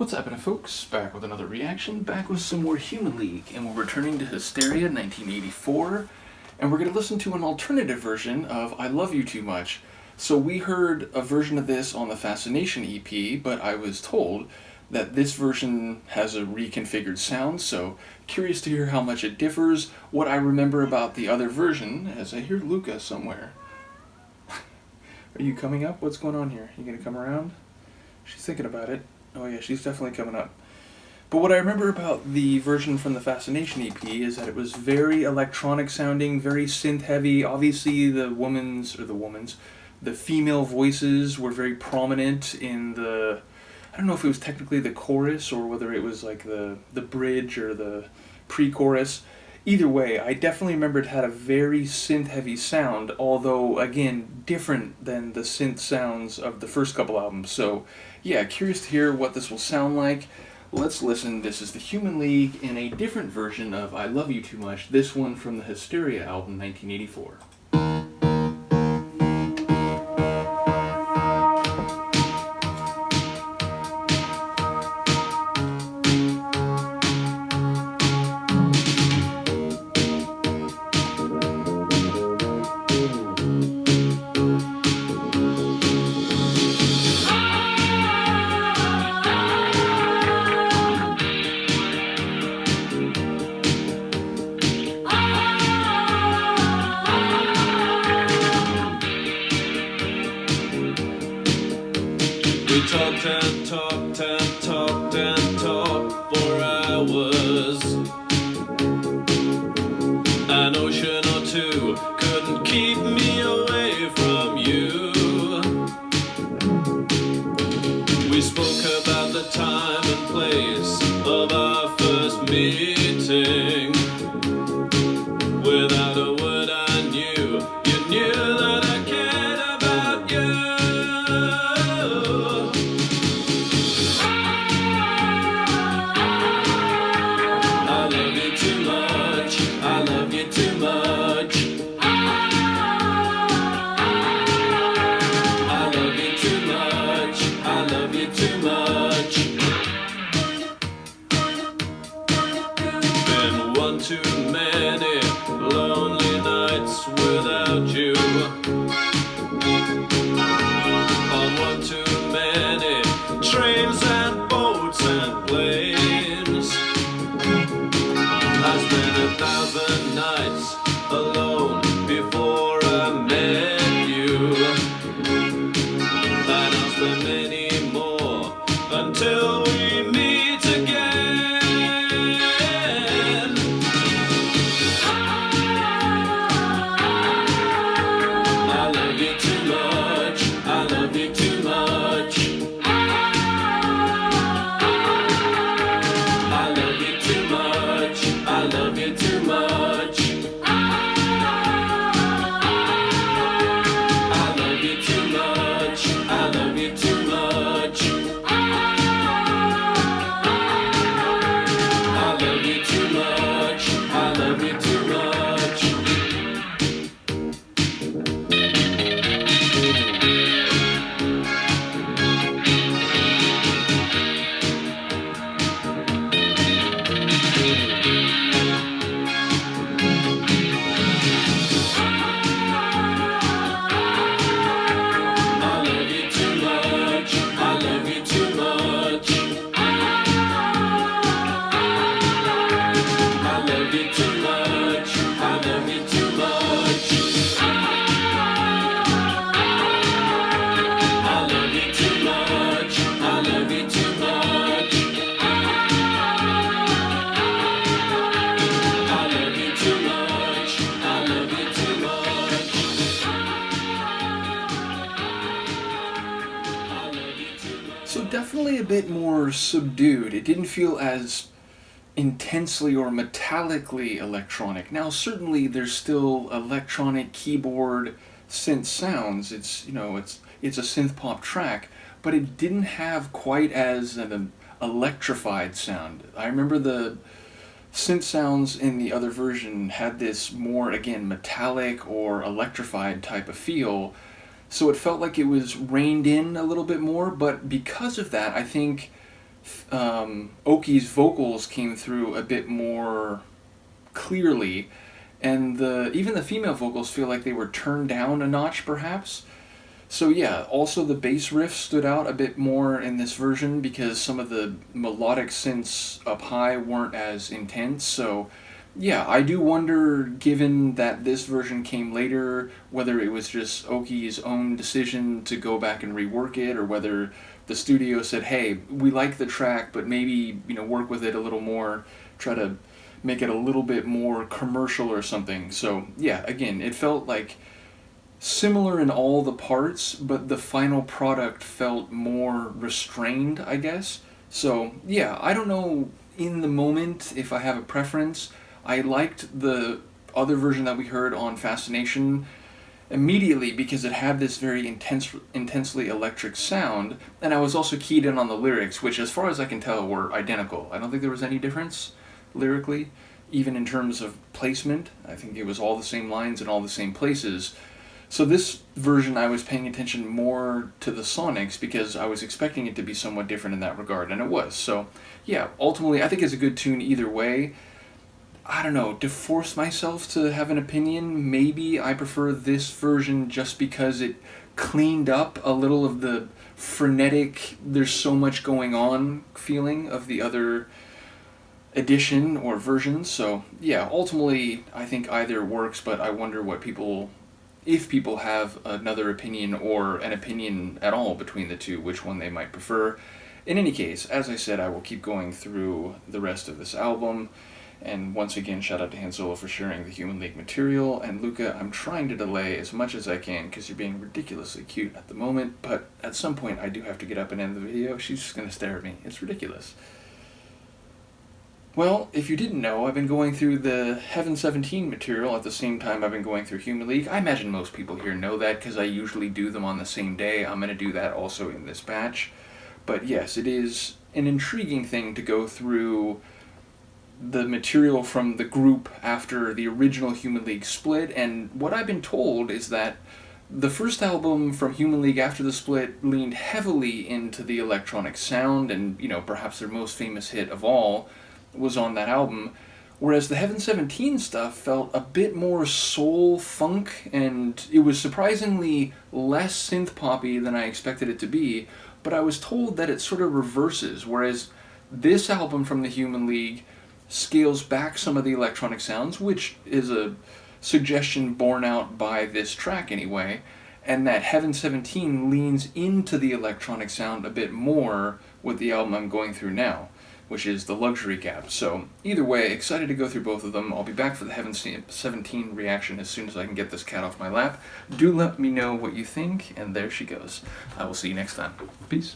What's happening, folks? Back with another reaction, back with some more Human League, and we're returning to Hysteria 1984, and we're going to listen to an alternative version of I Love You Too Much. So we heard a version of this on the Fascination EP, but I was told that this version has a reconfigured sound, so curious to hear how much it differs, what I remember about the other version, as I hear Luca somewhere. Are you coming up? What's going on here? You going to come around? She's thinking about it. Oh yeah, she's definitely coming up. But what I remember about the version from the Fascination EP is that it was very electronic sounding, very synth heavy. Obviously the female voices were very prominent in the, I don't know if it was technically the chorus or whether it was like the bridge or the pre-chorus. Either way, I definitely remember it had a very synth-heavy sound, although, again, different than the synth sounds of the first couple albums. So, yeah, curious to hear what this will sound like. Let's listen. This is the Human League in a different version of I Love You Too Much, this one from the Hysteria album, 1984. We talked and talked and talked and talked for hours. An ocean or two couldn't keep me away from you. We spoke about the time and place of our first meeting. Without a word I knew, you knew that I cared about you. Too many lonely nights without you. On one too many trains and boats and planes. I spent 1,000 nights alone before I met you. And I'll spend many more until we meet again. So definitely a bit more subdued. It didn't feel as intensely or metallically electronic. Now certainly there's still electronic keyboard synth sounds. It's a synth pop track, but it didn't have quite as an electrified sound. I remember the synth sounds in the other version had this more, again, metallic or electrified type of feel. So it felt like it was reined in a little bit more, but because of that, I think Oki's vocals came through a bit more clearly, and even the female vocals feel like they were turned down a notch, perhaps. So yeah, also the bass riff stood out a bit more in this version because some of the melodic synths up high weren't as intense. So yeah, I do wonder, given that this version came later, whether it was just Oki's own decision to go back and rework it, or whether the studio said, hey, we like the track, but maybe, work with it a little more, try to make it a little bit more commercial or something. So yeah, again, it felt like similar in all the parts, but the final product felt more restrained, I guess. So yeah, I don't know in the moment if I have a preference. I liked the other version that we heard on Fascination immediately because it had this very intensely electric sound, and I was also keyed in on the lyrics, which as far as I can tell were identical. I don't think there was any difference lyrically, even in terms of placement. I think it was all the same lines in all the same places. So this version I was paying attention more to the sonics because I was expecting it to be somewhat different in that regard, and it was. So yeah, ultimately I think it's a good tune either way. I don't know, to force myself to have an opinion, maybe I prefer this version just because it cleaned up a little of the frenetic, there's so much going on feeling of the other edition or version. So yeah, ultimately I think either works, but I wonder if people have another opinion or an opinion at all between the two, which one they might prefer. In any case, as I said, I will keep going through the rest of this album. And once again, shout out to Han Solo for sharing the Human League material. And Luca, I'm trying to delay as much as I can because you're being ridiculously cute at the moment. But at some point, I do have to get up and end the video. She's just going to stare at me. It's ridiculous. Well, if you didn't know, I've been going through the Heaven 17 material at the same time I've been going through Human League. I imagine most people here know that because I usually do them on the same day. I'm going to do that also in this batch. But yes, it is an intriguing thing to go through the material from the group after the original Human League split, and what I've been told is that the first album from Human League after the split leaned heavily into the electronic sound, and, perhaps their most famous hit of all was on that album, whereas the Heaven 17 stuff felt a bit more soul funk, and it was surprisingly less synth-poppy than I expected it to be, but I was told that it sort of reverses, whereas this album from the Human League scales back some of the electronic sounds, which is a suggestion borne out by this track anyway, and that Heaven 17 leans into the electronic sound a bit more with the album I'm going through now, which is the Luxury Gap. So either way, excited to go through both of them. I'll be back for the Heaven 17 reaction as soon as I can get this cat off my lap. Do let me know what you think, and there she goes. I will see you next time. Peace.